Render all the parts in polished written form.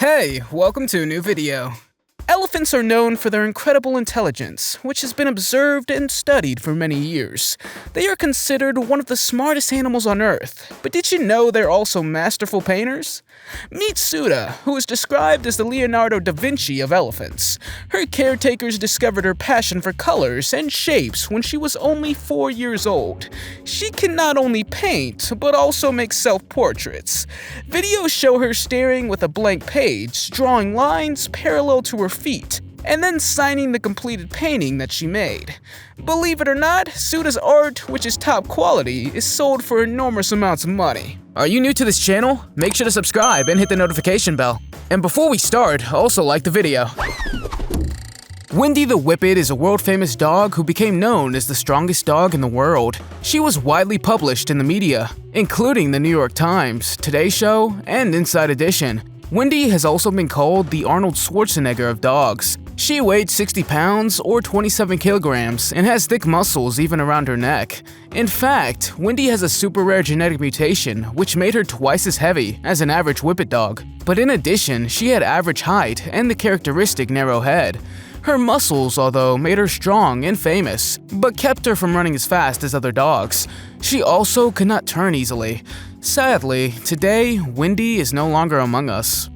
Hey, welcome to a new video. Elephants are known for their incredible intelligence, which has been observed and studied for many years. They are considered one of the smartest animals on Earth, but did you know they're also masterful painters? Meet Suda, who is described as the Leonardo da Vinci of elephants. Her caretakers discovered her passion for colors and shapes when she was only 4 years old. She can not only paint, but also make self-portraits. Videos show her staring with a blank page, drawing lines parallel to her feet, and then signing the completed painting that she made. Believe it or not, Suda's art, which is top quality, is sold for enormous amounts of money. Are you new to this channel? Make sure to subscribe and hit the notification bell. And before we start, also like the video. Wendy the Whippet is a world-famous dog who became known as the strongest dog in the world. She was widely published in the media, including the New York Times, Today Show, and Inside Edition. Wendy has also been called the Arnold Schwarzenegger of dogs. She weighed 60 pounds or 27 kilograms and has thick muscles even around her neck. In fact, Wendy has a super rare genetic mutation which made her twice as heavy as an average Whippet dog. But in addition, she had average height and the characteristic narrow head. Her muscles, although, made her strong and famous, but kept her from running as fast as other dogs. She also could not turn easily. Sadly, today, Wendy is no longer among us.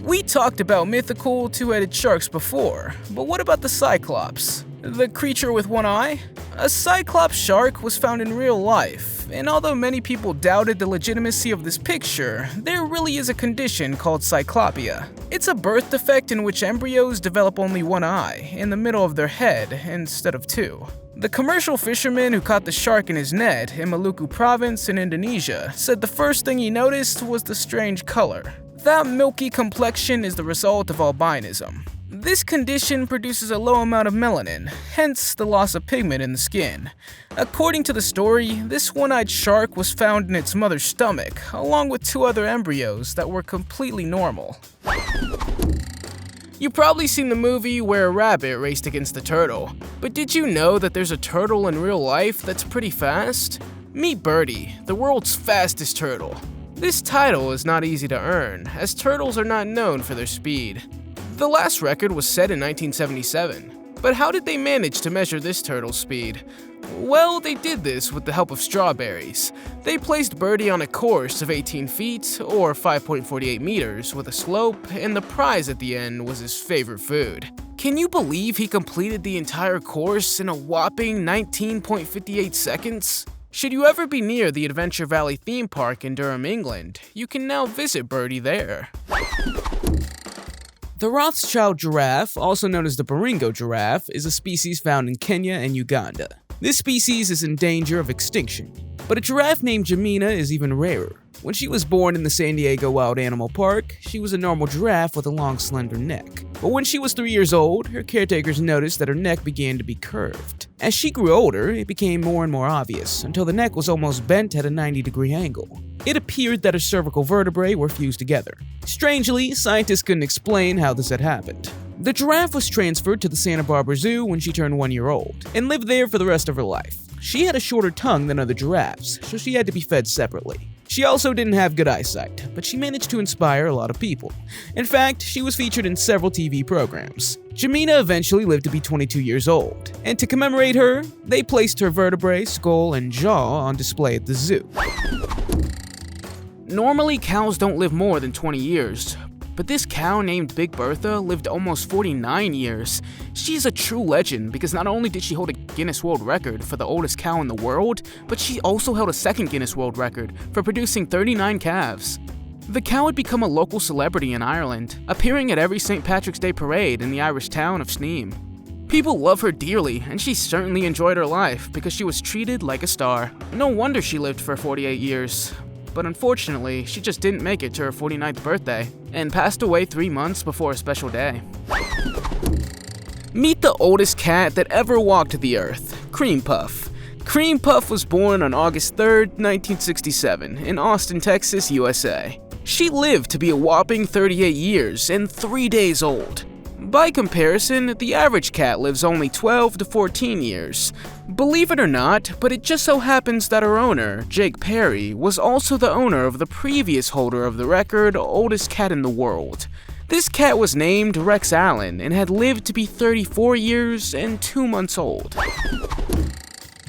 We talked about mythical two-headed sharks before, but what about the Cyclops? The creature with one eye? A Cyclops shark was found in real life, and although many people doubted the legitimacy of this picture, there really is a condition called cyclopia. It's a birth defect in which embryos develop only one eye, in the middle of their head, instead of two. The commercial fisherman who caught the shark in his net in Maluku province in Indonesia said the first thing he noticed was the strange color. That milky complexion is the result of albinism. This condition produces a low amount of melanin, hence the loss of pigment in the skin. According to the story, this one-eyed shark was found in its mother's stomach, along with 2 other embryos that were completely normal. You've probably seen the movie where a rabbit raced against a turtle, but did you know that there's a turtle in real life that's pretty fast? Meet Birdie, the world's fastest turtle. This title is not easy to earn, as turtles are not known for their speed. The last record was set in 1977, but how did they manage to measure this turtle's speed? Well, they did this with the help of strawberries. They placed Birdie on a course of 18 feet, or 5.48 meters, with a slope, and the prize at the end was his favorite food. Can you believe he completed the entire course in a whopping 19.58 seconds? Should you ever be near the Adventure Valley theme park in Durham, England, you can now visit Birdie there. The Rothschild giraffe, also known as the Baringo giraffe, is a species found in Kenya and Uganda. This species is in danger of extinction, but a giraffe named Jamina is even rarer. When she was born in the San Diego Wild Animal Park, she was a normal giraffe with a long, slender neck. But when she was 3 years old, her caretakers noticed that her neck began to be curved. As she grew older, it became more and more obvious, until the neck was almost bent at a 90-degree angle. It appeared that her cervical vertebrae were fused together. Strangely, scientists couldn't explain how this had happened. The giraffe was transferred to the Santa Barbara Zoo when she turned 1 year old, and lived there for the rest of her life. She had a shorter tongue than other giraffes, so she had to be fed separately. She also didn't have good eyesight, but she managed to inspire a lot of people. In fact, she was featured in several TV programs. Jamina eventually lived to be 22 years old, and to commemorate her, they placed her vertebrae, skull, and jaw on display at the zoo. Normally, cows don't live more than 20 years, but this cow named Big Bertha lived almost 49 years. She's a true legend because not only did she hold a Guinness World Record for the oldest cow in the world, but she also held a second Guinness World Record for producing 39 calves. The cow had become a local celebrity in Ireland, appearing at every St. Patrick's Day parade in the Irish town of Sneem. People love her dearly, and she certainly enjoyed her life because she was treated like a star. No wonder she lived for 48 years. But unfortunately, she just didn't make it to her 49th birthday, and passed away 3 months before a special day. Meet the oldest cat that ever walked the earth, Cream Puff. Cream Puff was born on August 3rd, 1967, in Austin, Texas, USA. She lived to be a whopping 38 years and 3 days old. By comparison, the average cat lives only 12 to 14 years. Believe it or not, but it just so happens that our owner, Jake Perry, was also the owner of the previous holder of the record, oldest cat in the world. This cat was named Rex Allen and had lived to be 34 years and 2 months old.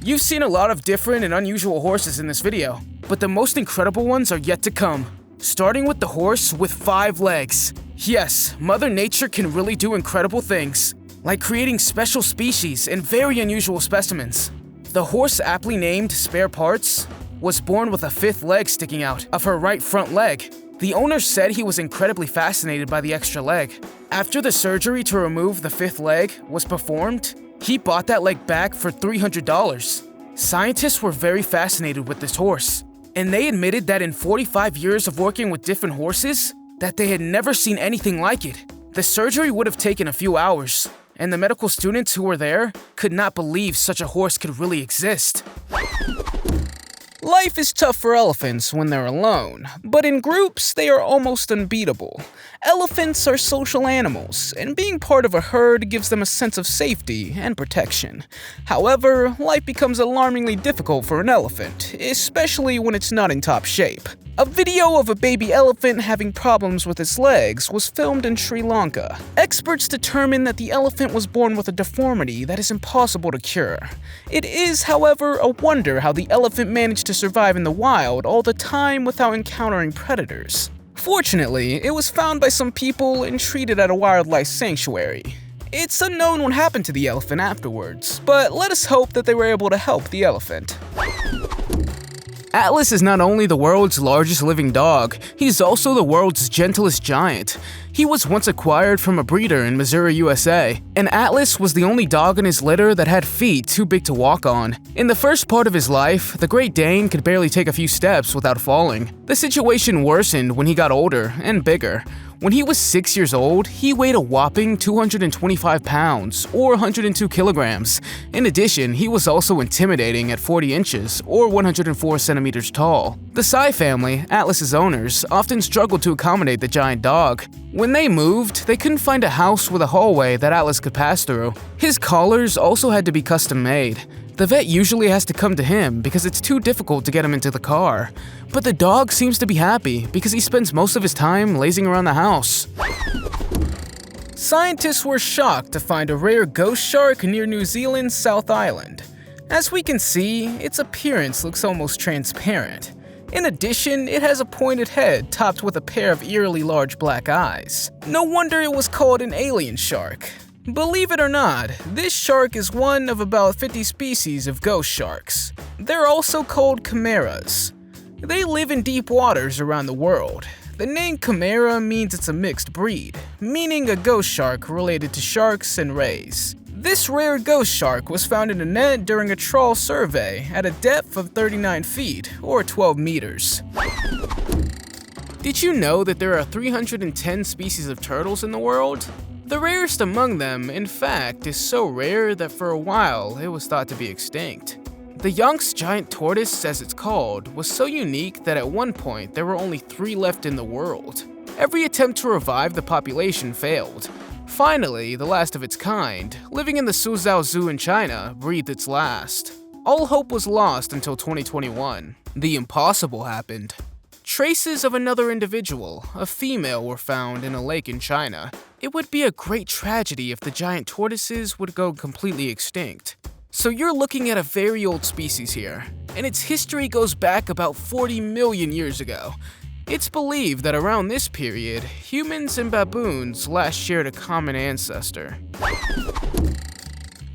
You've seen a lot of different and unusual horses in this video, but the most incredible ones are yet to come. Starting with the horse with 5 legs. Yes, Mother Nature can really do incredible things, like creating special species and very unusual specimens. The horse, aptly named Spare Parts, was born with a 5th leg sticking out of her right front leg. The owner said he was incredibly fascinated by the extra leg. After the surgery to remove the 5th leg was performed, he bought that leg back for $300. Scientists were very fascinated with this horse, and they admitted that in 45 years of working with different horses, that they had never seen anything like it. The surgery would have taken a few hours, and the medical students who were there could not believe such a horse could really exist. Life is tough for elephants when they're alone, but in groups they are almost unbeatable. Elephants are social animals, and being part of a herd gives them a sense of safety and protection. However, life becomes alarmingly difficult for an elephant, especially when it's not in top shape. A video of a baby elephant having problems with its legs was filmed in Sri Lanka. Experts determined that the elephant was born with a deformity that is impossible to cure. It is, however, a wonder how the elephant managed to survive in the wild all the time without encountering predators. Fortunately, it was found by some people and treated at a wildlife sanctuary. It's unknown what happened to the elephant afterwards, but let us hope that they were able to help the elephant. Atlas is not only the world's largest living dog, he's also the world's gentlest giant. He was once acquired from a breeder in Missouri, USA, and Atlas was the only dog in his litter that had feet too big to walk on. In the first part of his life, the Great Dane could barely take a few steps without falling. The situation worsened when he got older and bigger. When he was 6 years old, he weighed a whopping 225 pounds, or 102 kilograms. In addition, he was also intimidating at 40 inches, or 104 centimeters tall. The Sy family, Atlas's owners, often struggled to accommodate the giant dog. When they moved, they couldn't find a house with a hallway that Atlas could pass through. His collars also had to be custom made. The vet usually has to come to him because it's too difficult to get him into the car. But the dog seems to be happy because he spends most of his time lazing around the house. Scientists were shocked to find a rare ghost shark near New Zealand's South Island. As we can see, its appearance looks almost transparent. In addition, it has a pointed head topped with a pair of eerily large black eyes. No wonder it was called an alien shark. Believe it or not, this shark is one of about 50 species of ghost sharks. They're also called chimeras. They live in deep waters around the world. The name chimera means it's a mixed breed, meaning a ghost shark related to sharks and rays. This rare ghost shark was found in a net during a trawl survey at a depth of 39 feet, or 12 meters. Did you know that there are 310 species of turtles in the world? The rarest among them, in fact, is so rare that for a while it was thought to be extinct. The Yonk's giant tortoise, as it's called, was so unique that at one point there were only 3 left in the world. Every attempt to revive the population failed. Finally, the last of its kind, living in the Suzhou Zoo in China, breathed its last. All hope was lost until 2021. The impossible happened. Traces of another individual, a female, were found in a lake in China. It would be a great tragedy if the giant tortoises would go completely extinct. So you're looking at a very old species here, and its history goes back about 40 million years ago. It's believed that around this period, humans and baboons last shared a common ancestor.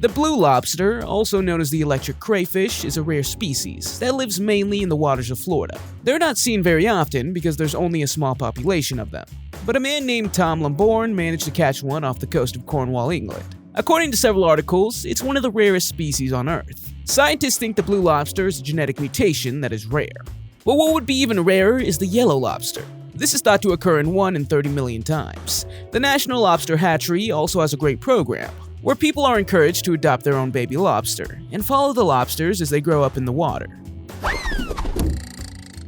The blue lobster, also known as the electric crayfish, is a rare species that lives mainly in the waters of Florida. They're not seen very often because there's only a small population of them. But a man named Tom Lambourne managed to catch one off the coast of Cornwall, England. According to several articles, it's one of the rarest species on Earth. Scientists think the blue lobster is a genetic mutation that is rare. But what would be even rarer is the yellow lobster. This is thought to occur in 1 in 30 million times. The National Lobster Hatchery also has a great program, where people are encouraged to adopt their own baby lobster and follow the lobsters as they grow up in the water.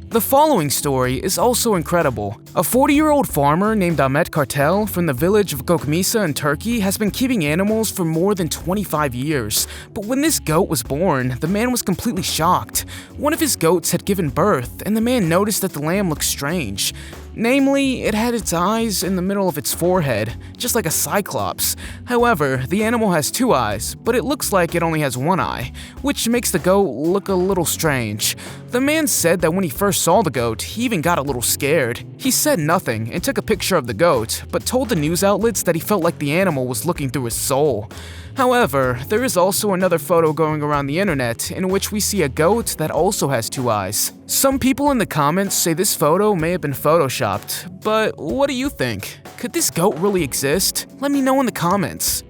The following story is also incredible. A 40-year-old farmer named Ahmet Kartel from the village of Gokmisa in Turkey has been keeping animals for more than 25 years. But when this goat was born, the man was completely shocked. One of his goats had given birth, and the man noticed that the lamb looked strange. Namely, it had its eyes in the middle of its forehead, just like a Cyclops. However, the animal has 2 eyes, but it looks like it only has 1 eye, which makes the goat look a little strange. The man said that when he first saw the goat, he even got a little scared. He said nothing and took a picture of the goat, but told the news outlets that he felt like the animal was looking through his soul. However, there is also another photo going around the internet in which we see a goat that also has 2 eyes. Some people in the comments say this photo may have been photoshopped, but what do you think? Could this goat really exist? Let me know in the comments.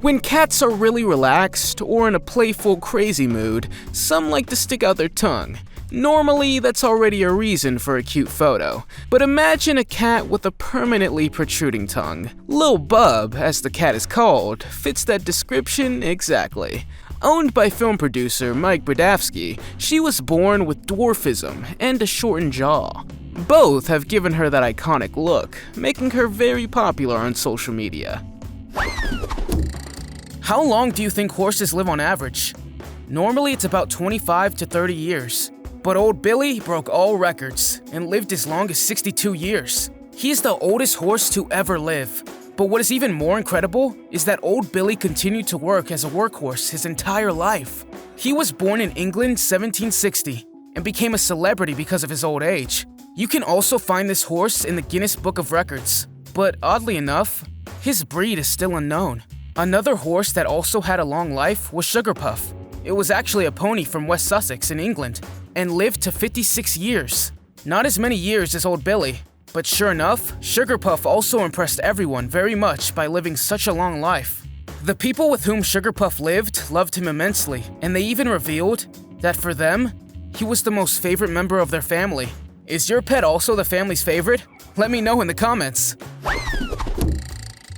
When cats are really relaxed or in a playful, crazy mood, some like to stick out their tongue. Normally, that's already a reason for a cute photo, but imagine a cat with a permanently protruding tongue. Lil Bub, as the cat is called, fits that description exactly. Owned by film producer Mike Brodavsky, she was born with dwarfism and a shortened jaw. Both have given her that iconic look, making her very popular on social media. How long do you think horses live on average? Normally it's about 25 to 30 years. But old Billy broke all records and lived as long as 62 years. He is the oldest horse to ever live. But what is even more incredible is that old Billy continued to work as a workhorse his entire life. He was born in England 1760 and became a celebrity because of his old age. You can also find this horse in the Guinness Book of Records. But oddly enough, his breed is still unknown. Another horse that also had a long life was Sugarpuff. It was actually a pony from West Sussex in England and lived to 56 years. Not as many years as old Billy, but sure enough, Sugarpuff also impressed everyone very much by living such a long life. The people with whom Sugarpuff lived loved him immensely, and they even revealed that for them, he was the most favorite member of their family. Is your pet also the family's favorite? Let me know in the comments.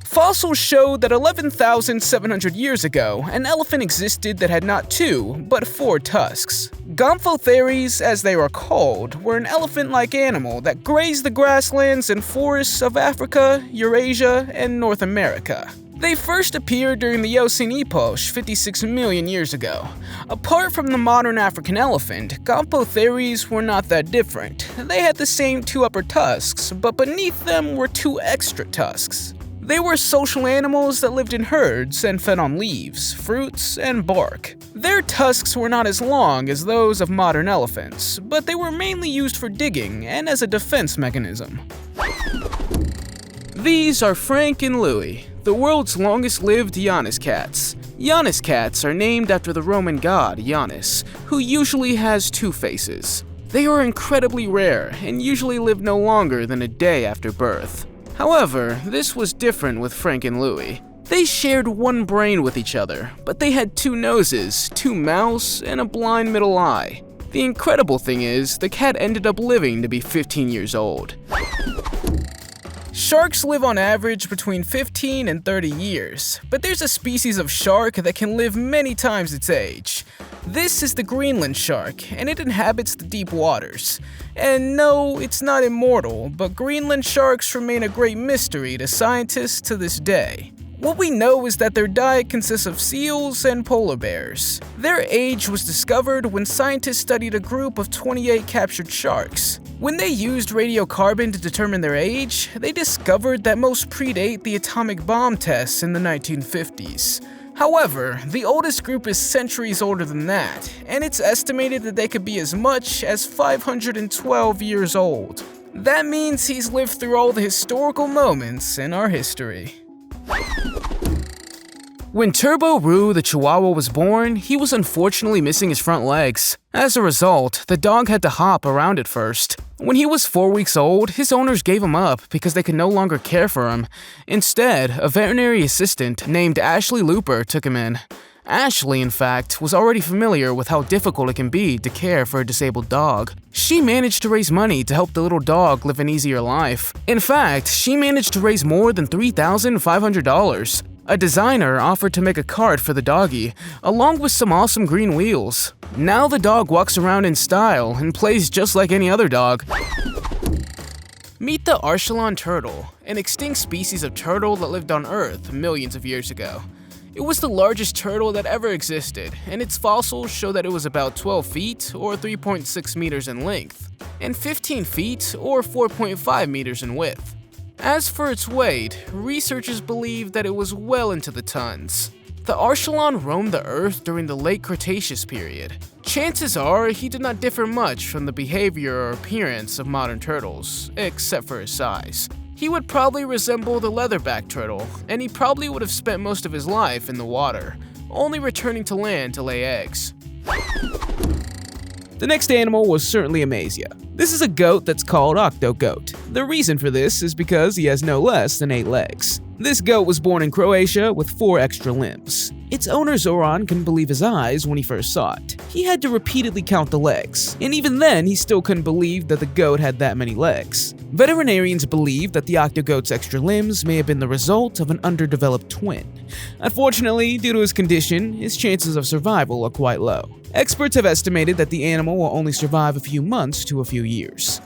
Fossils show that 11,700 years ago, an elephant existed that had not 2, but 4 tusks. Gomphotheres, as they are called, were an elephant-like animal that grazed the grasslands and forests of Africa, Eurasia, and North America. They first appeared during the Eocene epoch 56 million years ago. Apart from the modern African elephant, Gomphotheres were not that different. They had the same 2 upper tusks, but beneath them were 2 extra tusks. They were social animals that lived in herds and fed on leaves, fruits, and bark. Their tusks were not as long as those of modern elephants, but they were mainly used for digging and as a defense mechanism. These are Frank and Louie, the world's longest-lived Janus cats. Janus cats are named after the Roman god Janus, who usually has 2 faces. They are incredibly rare and usually live no longer than a day after birth. However, this was different with Frank and Louie. They shared 1 brain with each other, but they had 2 noses, 2 mouths, and a blind middle eye. The incredible thing is, the cat ended up living to be 15 years old. Sharks live on average between 15 and 30 years, but there's a species of shark that can live many times its age. This is the Greenland shark, and it inhabits the deep waters. And no, it's not immortal, but Greenland sharks remain a great mystery to scientists to this day. What we know is that their diet consists of seals and polar bears. Their age was discovered when scientists studied a group of 28 captured sharks. When they used radiocarbon to determine their age, they discovered that most predate the atomic bomb tests in the 1950s. However, the oldest group is centuries older than that, and it's estimated that they could be as much as 512 years old. That means he's lived through all the historical moments in our history. When Turbo Roo the Chihuahua was born, he was unfortunately missing his front legs. As a result, the dog had to hop around at first. When he was 4 weeks old, his owners gave him up because they could no longer care for him. Instead, a veterinary assistant named Ashley Looper took him in. Ashley, in fact, was already familiar with how difficult it can be to care for a disabled dog. She managed to raise money to help the little dog live an easier life. In fact, she managed to raise more than $3,500. A designer offered to make a cart for the doggy, along with some awesome green wheels. Now the dog walks around in style and plays just like any other dog. Meet the Archelon turtle, an extinct species of turtle that lived on Earth millions of years ago. It was the largest turtle that ever existed, and its fossils show that it was about 12 feet or 3.6 meters in length, and 15 feet or 4.5 meters in width. As for its weight, researchers believe that it was well into the tons. The Archelon roamed the Earth during the late Cretaceous period. Chances are he did not differ much from the behavior or appearance of modern turtles, except for his size. He would probably resemble the leatherback turtle, and he probably would have spent most of his life in the water, only returning to land to lay eggs. The next animal was certainly Amasia. This is a goat that's called octogoat. The reason for this is because he has no less than 8 legs. This goat was born in Croatia with 4 extra limbs. Its owner Zoran couldn't believe his eyes when he first saw it. He had to repeatedly count the legs, and even then he still couldn't believe that the goat had that many legs. Veterinarians believe that the octogoat's extra limbs may have been the result of an underdeveloped twin. Unfortunately, due to his condition, his chances of survival are quite low. Experts have estimated that the animal will only survive a few months to a few years.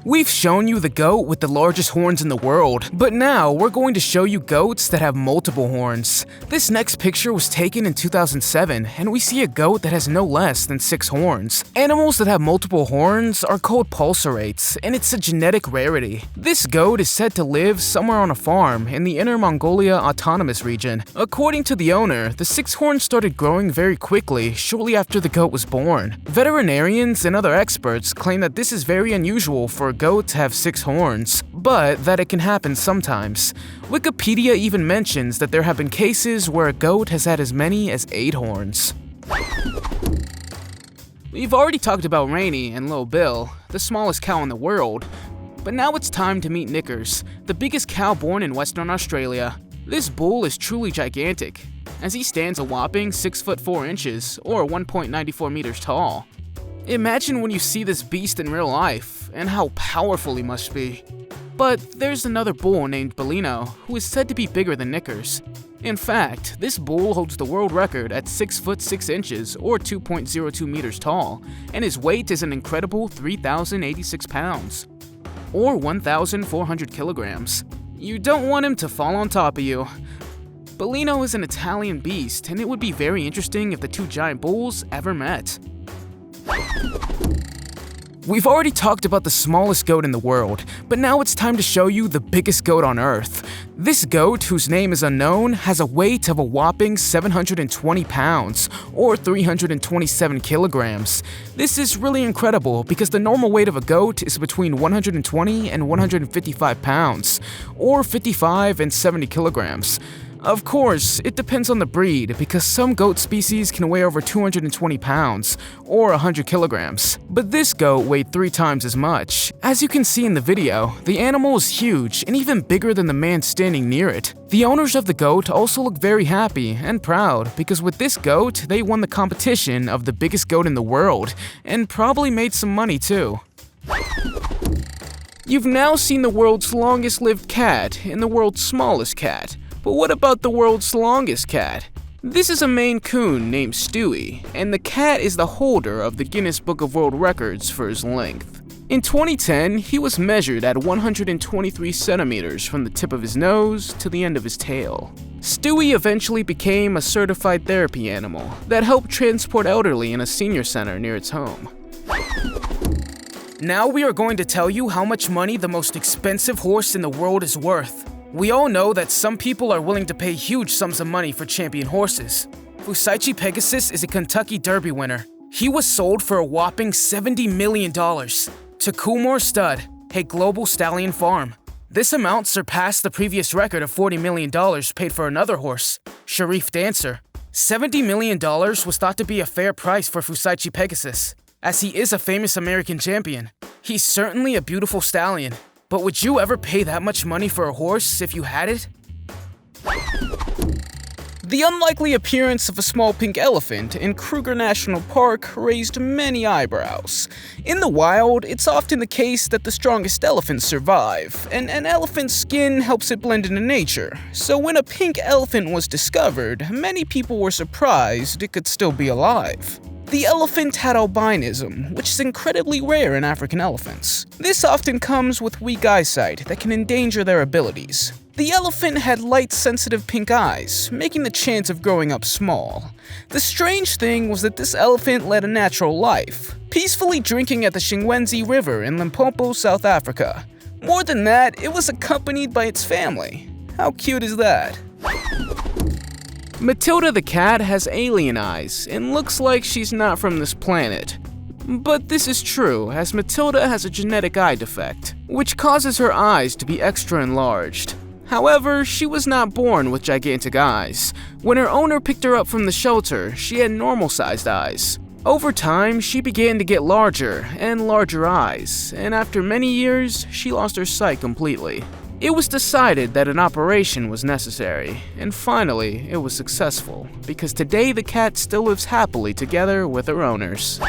We've shown you the goat with the largest horns in the world, but now we're going to show you goats that have multiple horns. This next picture was taken in 2007, and we see a goat that has no less than 6 horns. Animals that have multiple horns are called pulsarates, and it's a genetic rarity. This goat is said to live somewhere on a farm in the Inner Mongolia Autonomous Region. According to the owner, the 6 horns started growing very quickly shortly after the goat was born. Veterinarians and other experts claim that this is very unusual for a goat to have 6 horns, but that it can happen sometimes. Wikipedia even mentions that there have been cases where a goat has had as many as 8 horns. We've already talked about Rainy and Little Bill, the smallest cow in the world, but now it's time to meet Knickers, the biggest cow born in Western Australia. This bull is truly gigantic, as he stands a whopping 6 foot 4 inches or 1.94 meters tall. Imagine when you see this beast in real life, and how powerful he must be. But there's another bull named Albino, who is said to be bigger than Knickers. In fact, this bull holds the world record at 6 foot 6 inches or 2.02 meters tall, and his weight is an incredible 3,086 pounds, or 1,400 kilograms. You don't want him to fall on top of you. Albino is an Italian beast, and it would be very interesting if the 2 giant bulls ever met. We've already talked about the smallest goat in the world, but now it's time to show you the biggest goat on Earth. This goat, whose name is unknown, has a weight of a whopping 720 pounds, or 327 kilograms. This is really incredible because the normal weight of a goat is between 120 and 155 pounds, or 55 and 70 kilograms. Of course, it depends on the breed, because some goat species can weigh over 220 pounds, or 100 kilograms. But this goat weighed 3 times as much. As you can see in the video, the animal is huge and even bigger than the man standing near it. The owners of the goat also look very happy and proud, because with this goat, they won the competition of the biggest goat in the world, and probably made some money too. You've now seen the world's longest lived cat and the world's smallest cat. But what about the world's longest cat? This is a Maine Coon named Stewie, and the cat is the holder of the Guinness Book of World Records for his length. In 2010, he was measured at 123 centimeters from the tip of his nose to the end of his tail. Stewie eventually became a certified therapy animal that helped transport elderly in a senior center near its home. Now we are going to tell you how much money the most expensive horse in the world is worth. We all know that some people are willing to pay huge sums of money for champion horses. Fusaichi Pegasus is a Kentucky Derby winner. He was sold for a whopping $70 million to Coolmore Stud, a global stallion farm. This amount surpassed the previous record of $40 million paid for another horse, Sharif Dancer. $70 million was thought to be a fair price for Fusaichi Pegasus, as he is a famous American champion. He's certainly a beautiful stallion. But would you ever pay that much money for a horse if you had it? The unlikely appearance of a small pink elephant in Kruger National Park raised many eyebrows. In the wild, it's often the case that the strongest elephants survive, and an elephant's skin helps it blend into nature. So when a pink elephant was discovered, many people were surprised it could still be alive. The elephant had albinism, which is incredibly rare in African elephants. This often comes with weak eyesight that can endanger their abilities. The elephant had light-sensitive pink eyes, making the chance of growing up small. The strange thing was that this elephant led a natural life, peacefully drinking at the Shingwenzi River in Limpopo, South Africa. More than that, it was accompanied by its family. How cute is that? Matilda the cat has alien eyes and looks like she's not from this planet. But this is true, as Matilda has a genetic eye defect, which causes her eyes to be extra enlarged. However, she was not born with gigantic eyes. When her owner picked her up from the shelter, she had normal-sized eyes. Over time, she began to get larger and larger eyes, and after many years, she lost her sight completely. It was decided that an operation was necessary, and finally, it was successful, because today the cat still lives happily together with her owners.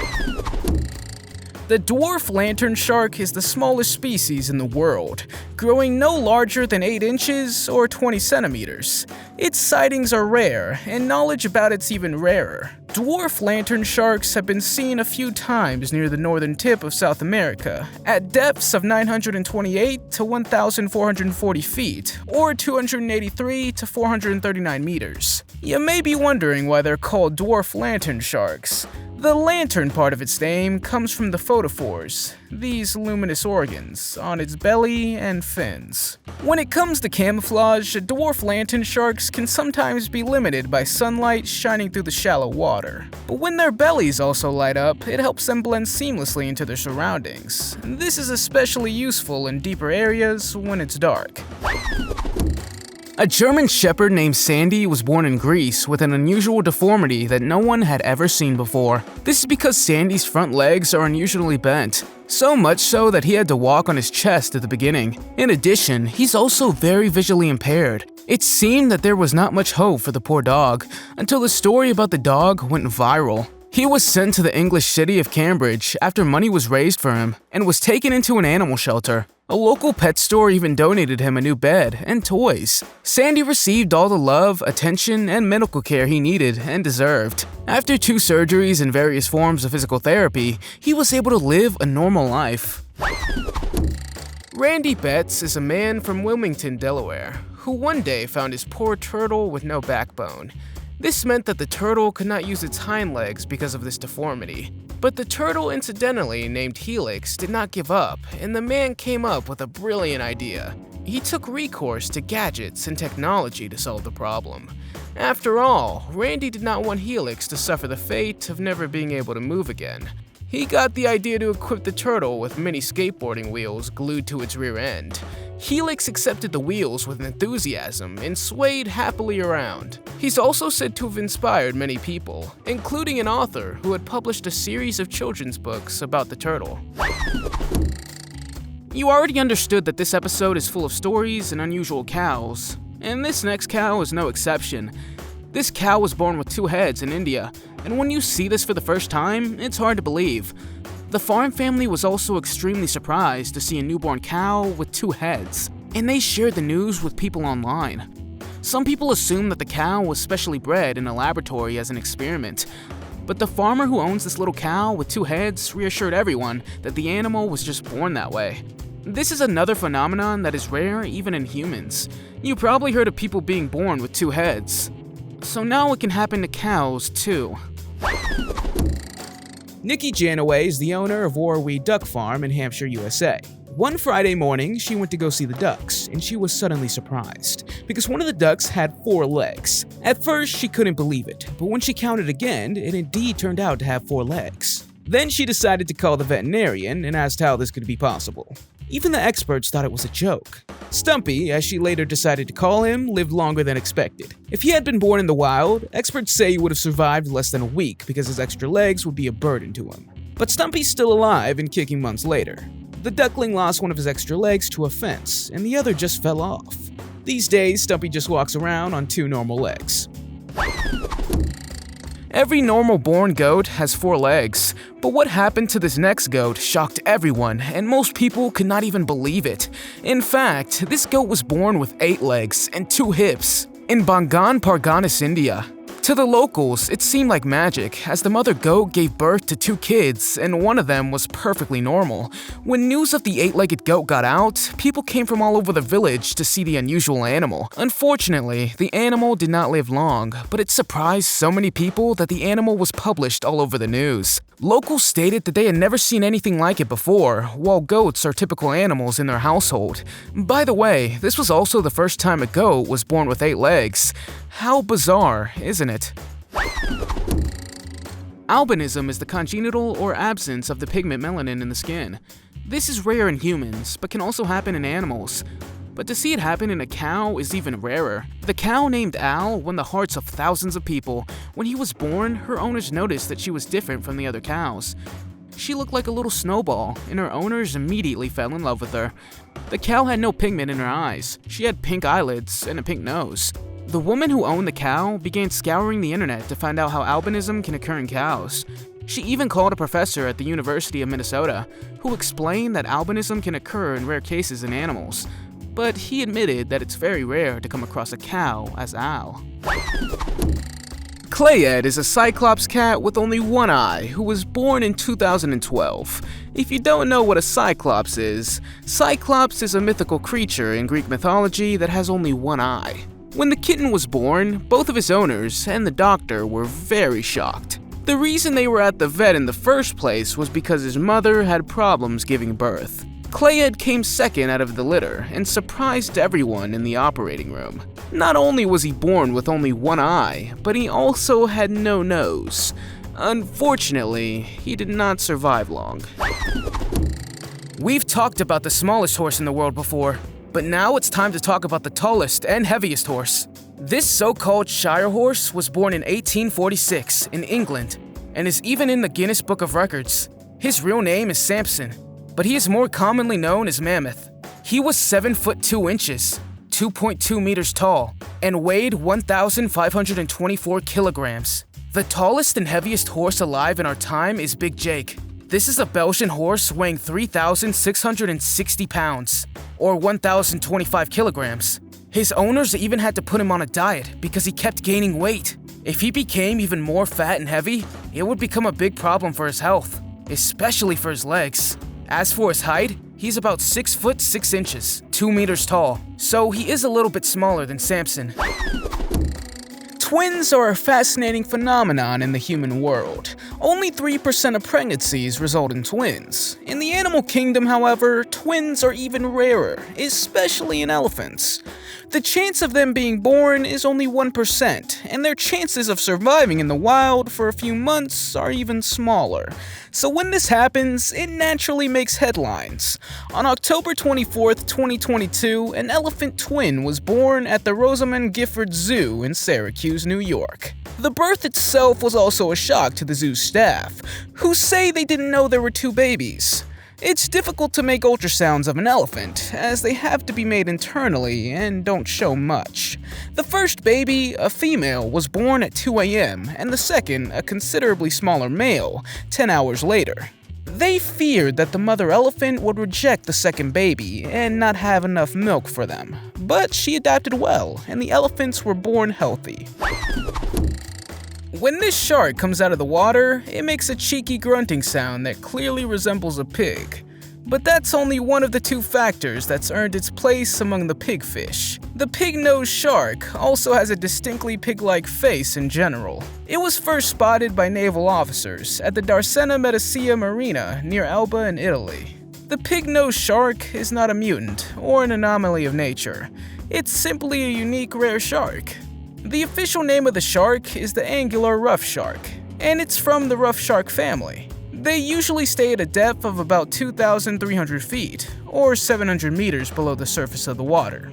The dwarf lantern shark is the smallest species in the world, growing no larger than 8 inches or 20 centimeters. Its sightings are rare, and knowledge about it's even rarer. Dwarf lantern sharks have been seen a few times near the northern tip of South America, at depths of 928 to 1,440 feet, or 283 to 439 meters. You may be wondering why they're called dwarf lantern sharks. The lantern part of its name comes from the photophores, these luminous organs, on its belly and fins. When it comes to camouflage, dwarf lantern sharks can sometimes be limited by sunlight shining through the shallow water. But when their bellies also light up, it helps them blend seamlessly into their surroundings. This is especially useful in deeper areas when it's dark. A German shepherd named Sandy was born in Greece with an unusual deformity that no one had ever seen before. This is because Sandy's front legs are unusually bent, so much so that he had to walk on his chest at the beginning. In addition, he's also very visually impaired. It seemed that there was not much hope for the poor dog, until the story about the dog went viral. He was sent to the English city of Cambridge after money was raised for him, and was taken into an animal shelter. A local pet store even donated him a new bed and toys. Sandy received all the love, attention, and medical care he needed and deserved. After 2 surgeries and various forms of physical therapy, he was able to live a normal life. Randy Betts is a man from Wilmington, Delaware, who one day found his poor turtle with no backbone. This meant that the turtle could not use its hind legs because of this deformity. But the turtle, incidentally named Helix, did not give up, and the man came up with a brilliant idea. He took recourse to gadgets and technology to solve the problem. After all, Randy did not want Helix to suffer the fate of never being able to move again. He got the idea to equip the turtle with mini skateboarding wheels glued to its rear end. Helix accepted the wheels with enthusiasm and swayed happily around. He's also said to have inspired many people, including an author who had published a series of children's books about the turtle. You already understood that this episode is full of stories and unusual cows, and this next cow is no exception. This cow was born with 2 heads in India, and when you see this for the first time, it's hard to believe. The farm family was also extremely surprised to see a newborn cow with 2 heads, and they shared the news with people online. Some people assumed that the cow was specially bred in a laboratory as an experiment, but the farmer who owns this little cow with 2 heads reassured everyone that the animal was just born that way. This is another phenomenon that is rare even in humans. You probably heard of people being born with 2 heads. So now it can happen to cows too. Nikki Janaway is the owner of Warrawee Duck Farm in Hampshire, USA. One Friday morning, she went to go see the ducks, and she was suddenly surprised, because one of the ducks had 4 legs. At first, she couldn't believe it, but when she counted again, it indeed turned out to have 4 legs. Then she decided to call the veterinarian and asked how this could be possible. Even the experts thought it was a joke. Stumpy, as she later decided to call him, lived longer than expected. If he had been born in the wild, experts say he would have survived less than a week because his extra legs would be a burden to him. But Stumpy's still alive and kicking months later. The duckling lost one of his extra legs to a fence, and the other just fell off. These days, Stumpy just walks around on 2 normal legs. Every normal-born goat has 4 legs, but what happened to this next goat shocked everyone, and most people could not even believe it. In fact, this goat was born with 8 legs and 2 hips in Bangan, Parganas, India. To the locals, it seemed like magic, as the mother goat gave birth to 2 kids, and one of them was perfectly normal. When news of the 8-legged goat got out, people came from all over the village to see the unusual animal. Unfortunately, the animal did not live long, but it surprised so many people that the animal was published all over the news. Locals stated that they had never seen anything like it before, while goats are typical animals in their household. By the way, this was also the first time a goat was born with 8 legs. How bizarre, isn't it? Albinism is the congenital or absence of the pigment melanin in the skin. This is rare in humans, but can also happen in animals. But to see it happen in a cow is even rarer. The cow named Al won the hearts of thousands of people. When he was born, her owners noticed that she was different from the other cows. She looked like a little snowball, and her owners immediately fell in love with her. The cow had no pigment in her eyes. She had pink eyelids and a pink nose. The woman who owned the cow began scouring the internet to find out how albinism can occur in cows. She even called a professor at the University of Minnesota, who explained that albinism can occur in rare cases in animals. But he admitted that it's very rare to come across a cow as Al. Clayed is a Cyclops cat with only one eye who was born in 2012. If you don't know what a Cyclops is a mythical creature in Greek mythology that has only one eye. When the kitten was born, both of his owners and the doctor were very shocked. The reason they were at the vet in the first place was because his mother had problems giving birth. Clayed came second out of the litter and surprised everyone in the operating room. Not only was he born with only one eye, but he also had no nose. Unfortunately, he did not survive long. We've talked about the smallest horse in the world before, but now it's time to talk about the tallest and heaviest horse. This so-called Shire horse was born in 1846 in England and is even in the Guinness Book of Records. His real name is Samson, but he is more commonly known as Mammoth. He was 7 foot 2 inches, 2.2 meters tall, and weighed 1,524 kilograms. The tallest and heaviest horse alive in our time is Big Jake. This is a Belgian horse weighing 3,660 pounds, or 1,025 kilograms. His owners even had to put him on a diet because he kept gaining weight. If he became even more fat and heavy, it would become a big problem for his health, especially for his legs. As for his height, he's about 6 foot 6 inches, 2 meters tall, so he is a little bit smaller than Samson. Twins are a fascinating phenomenon in the human world. Only 3% of pregnancies result in twins. In the animal kingdom, however, twins are even rarer, especially in elephants. The chance of them being born is only 1%, and their chances of surviving in the wild for a few months are even smaller. So when this happens, it naturally makes headlines. On October 24th, 2022, an elephant twin was born at the Rosamond Gifford Zoo in Syracuse, New York. The birth itself was also a shock to the zoo's staff, who say they didn't know there were 2 babies. It's difficult to make ultrasounds of an elephant, as they have to be made internally and don't show much. The first baby, a female, was born at 2 a.m., and the second, a considerably smaller male, 10 hours later. They feared that the mother elephant would reject the second baby and not have enough milk for them, but she adapted well, and the elephants were born healthy. When this shark comes out of the water, it makes a cheeky grunting sound that clearly resembles a pig. But that's only one of the 2 factors that's earned its place among the pigfish. The pig-nosed shark also has a distinctly pig-like face in general. It was first spotted by naval officers at the Darsena Medicea Marina near Elba in Italy. The pig-nosed shark is not a mutant or an anomaly of nature. It's simply a unique rare shark. The official name of the shark is the angular rough shark, and it's from the rough shark family. They usually stay at a depth of about 2,300 feet, or 700 meters below the surface of the water.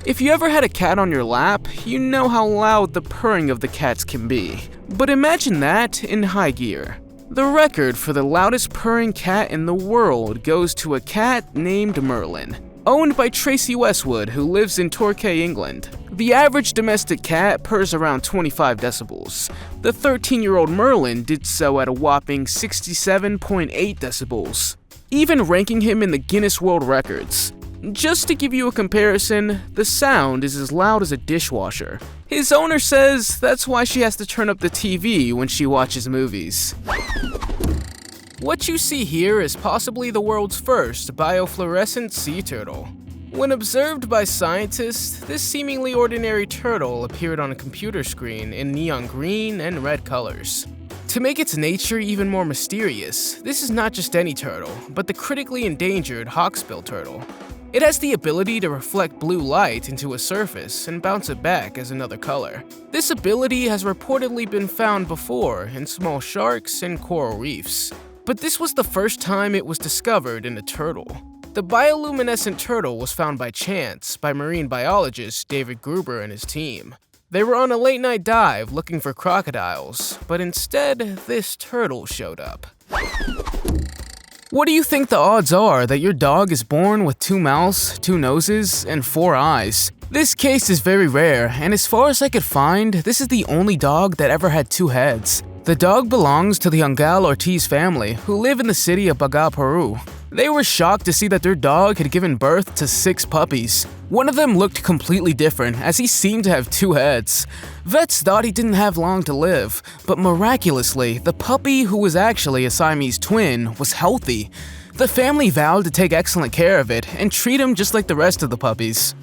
If you ever had a cat on your lap, you know how loud the purring of the cats can be. But imagine that in high gear. The record for the loudest purring cat in the world goes to a cat named Merlin, owned by Tracy Westwood, who lives in Torquay, England. The average domestic cat purrs around 25 decibels. The 13-year-old Merlin did so at a whopping 67.8 decibels, even ranking him in the Guinness World Records. Just to give you a comparison, the sound is as loud as a dishwasher. His owner says that's why she has to turn up the TV when she watches movies. What you see here is possibly the world's first biofluorescent sea turtle. When observed by scientists, this seemingly ordinary turtle appeared on a computer screen in neon green and red colors. To make its nature even more mysterious, this is not just any turtle, but the critically endangered hawksbill turtle. It has the ability to reflect blue light into a surface and bounce it back as another color. This ability has reportedly been found before in small sharks and coral reefs, but this was the first time it was discovered in a turtle. The bioluminescent turtle was found by chance by marine biologist David Gruber and his team. They were on a late-night dive looking for crocodiles, but instead, this turtle showed up. What do you think the odds are that your dog is born with 2 mouths, 2 noses, and 4 eyes? This case is very rare, and as far as I could find, this is the only dog that ever had 2 heads. The dog belongs to the Yungal Ortiz family, who live in the city of Baga, Peru. They were shocked to see that their dog had given birth to 6 puppies. One of them looked completely different, as he seemed to have 2 heads. Vets thought he didn't have long to live, but miraculously, the puppy, who was actually a Siamese twin, was healthy. The family vowed to take excellent care of it and treat him just like the rest of the puppies.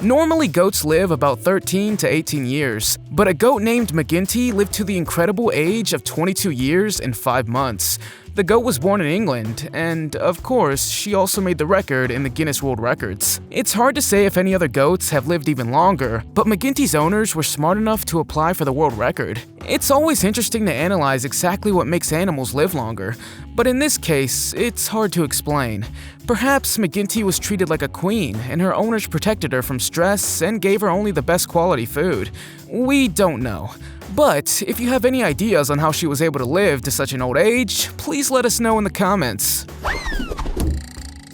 Normally, goats live about 13 to 18 years, but a goat named McGinty lived to the incredible age of 22 years and 5 months. The goat was born in England, and of course, she also made the record in the Guinness World Records. It's hard to say if any other goats have lived even longer, but McGinty's owners were smart enough to apply for the world record. It's always interesting to analyze exactly what makes animals live longer, but in this case, it's hard to explain. Perhaps McGinty was treated like a queen, and her owners protected her from stress and gave her only the best quality food. We don't know. But if you have any ideas on how she was able to live to such an old age, please let us know in the comments.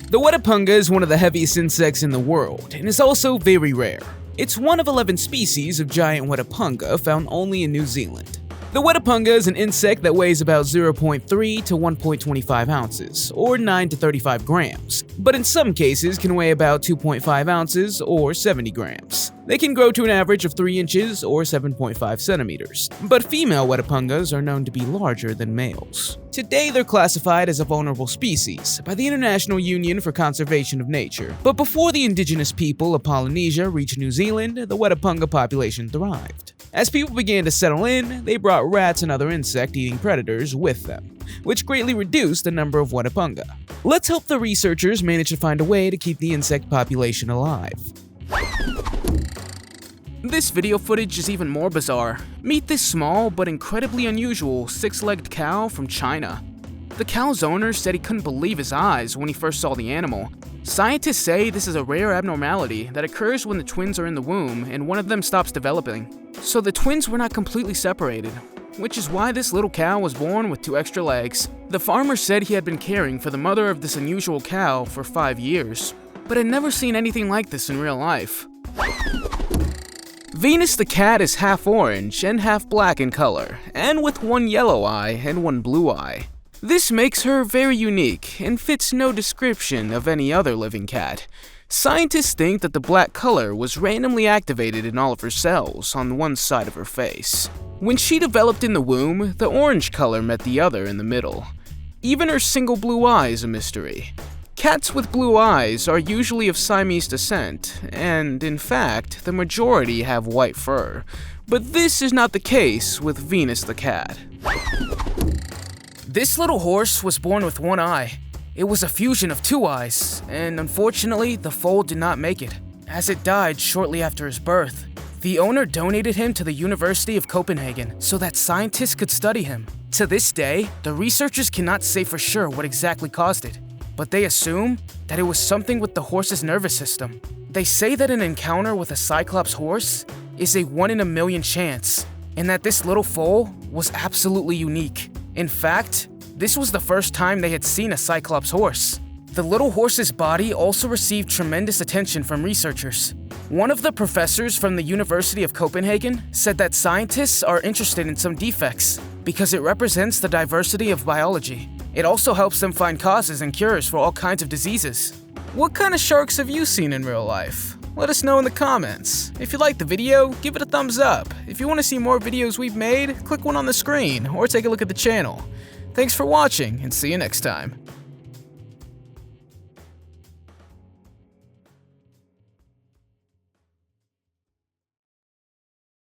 The wetapunga is one of the heaviest insects in the world, and is also very rare. It's one of 11 species of giant wetapunga found only in New Zealand. The wetapunga is an insect that weighs about 0.3 to 1.25 ounces, or 9 to 35 grams, but in some cases can weigh about 2.5 ounces, or 70 grams. They can grow to an average of 3 inches, or 7.5 centimeters, but female wetapungas are known to be larger than males. Today they're classified as a vulnerable species by the International Union for Conservation of Nature, but before the indigenous people of Polynesia reached New Zealand, the wetapunga population thrived. As people began to settle in, they brought rats and other insect-eating predators with them, which greatly reduced the number of wetapunga. Let's hope the researchers manage to find a way to keep the insect population alive. This video footage is even more bizarre. Meet this small but incredibly unusual 6-legged cow from China. The cow's owner said he couldn't believe his eyes when he first saw the animal. Scientists say this is a rare abnormality that occurs when the twins are in the womb and one of them stops developing. So the twins were not completely separated, which is why this little cow was born with 2 extra legs. The farmer said he had been caring for the mother of this unusual cow for 5 years, but had never seen anything like this in real life. Venus the cat is half orange and half black in color, and with 1 yellow eye and 1 blue eye. This makes her very unique and fits no description of any other living cat. Scientists think that the black color was randomly activated in all of her cells on one side of her face. When she developed in the womb, the orange color met the other in the middle. Even her single blue eye is a mystery. Cats with blue eyes are usually of Siamese descent, and in fact, the majority have white fur. But this is not the case with Venus the cat. This little horse was born with 1 eye. It was a fusion of 2 eyes, and unfortunately, the foal did not make it, as it died shortly after his birth. The owner donated him to the University of Copenhagen so that scientists could study him. To this day, the researchers cannot say for sure what exactly caused it, but they assume that it was something with the horse's nervous system. They say that an encounter with a Cyclops horse is a 1 in a million chance, and that this little foal was absolutely unique. In fact, this was the first time they had seen a Cyclops horse. The little horse's body also received tremendous attention from researchers. One of the professors from the University of Copenhagen said that scientists are interested in some defects because it represents the diversity of biology. It also helps them find causes and cures for all kinds of diseases. What kind of sharks have you seen in real life? Let us know in the comments. If you liked the video, give it a thumbs up. If you want to see more videos we've made, click one on the screen or take a look at the channel. Thanks for watching and see you next time.